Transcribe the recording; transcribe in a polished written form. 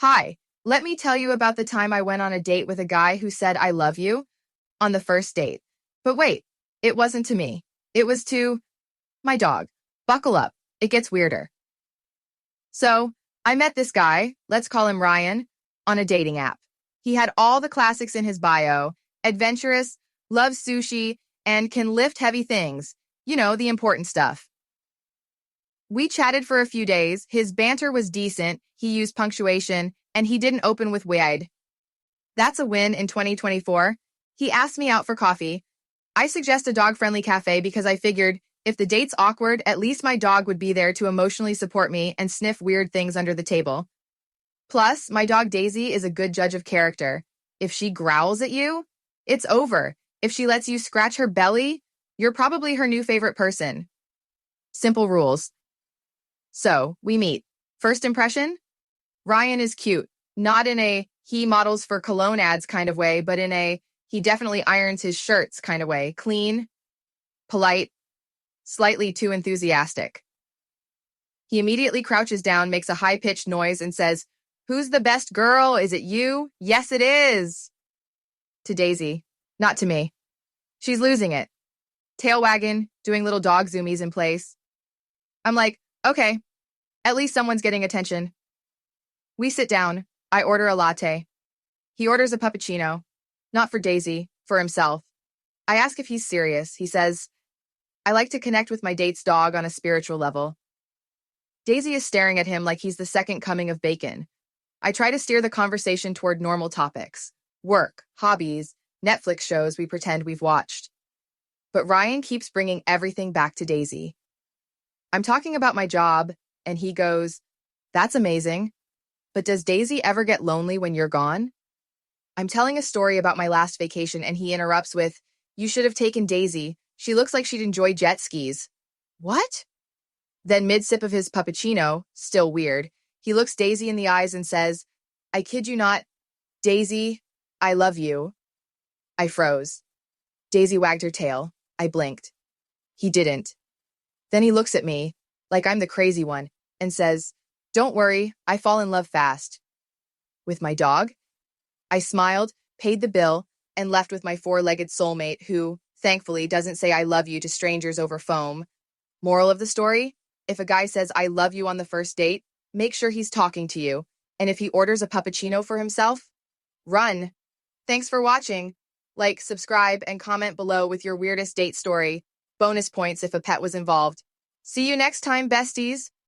Hi, let me tell you about the time I went on a date with a guy who said I love you on the first date. But wait, it wasn't to me. It was to my dog. Buckle up, it gets weirder. So, I met this guy, let's call him Ryan, on a dating app. He had all the classics in his bio: adventurous, loves sushi, and can lift heavy things. You know, the important stuff. We chatted for a few days, his banter was decent, he used punctuation, and he didn't open with wide. That's a win in 2024. He asked me out for coffee. I suggest a dog-friendly cafe because I figured if the date's awkward, at least my dog would be there to emotionally support me and sniff weird things under the table. Plus, my dog Daisy is a good judge of character. If she growls at you, it's over. If she lets you scratch her belly, you're probably her new favorite person. Simple rules. So, we meet. First impression? Ryan is cute. Not in a he models for cologne ads kind of way, but in a he definitely irons his shirts kind of way. Clean, polite, slightly too enthusiastic. He immediately crouches down, makes a high-pitched noise, and says, "Who's the best girl? Is it you?" "Yes, it is." To Daisy. Not to me. She's losing it. Tail wagging, doing little dog zoomies in place. I'm like, okay, at least someone's getting attention. We sit down. I order a latte. He orders a puppuccino. Not for Daisy, for himself. I ask if he's serious. He says, "I like to connect with my date's dog on a spiritual level." Daisy is staring at him like he's the second coming of bacon. I try to steer the conversation toward normal topics. Work, hobbies, Netflix shows we pretend we've watched. But Ryan keeps bringing everything back to Daisy. I'm talking about my job, and he goes, "That's amazing. But does Daisy ever get lonely when you're gone?" I'm telling a story about my last vacation, and he interrupts with, "You should have taken Daisy. She looks like she'd enjoy jet skis." What? Then mid-sip of his puppuccino, still weird, he looks Daisy in the eyes and says, "I kid you not, Daisy, I love you." I froze. Daisy wagged her tail. I blinked. He didn't. Then he looks at me, like I'm the crazy one, and says, "Don't worry, I fall in love fast." With my dog? I smiled, paid the bill, and left with my four-legged soulmate who, thankfully, doesn't say I love you to strangers over foam. Moral of the story? If a guy says I love you on the first date, make sure he's talking to you. And if he orders a puppuccino for himself, run. Thanks for watching. Like, subscribe, and comment below with your weirdest date story. Bonus points if a pet was involved. See you next time, besties.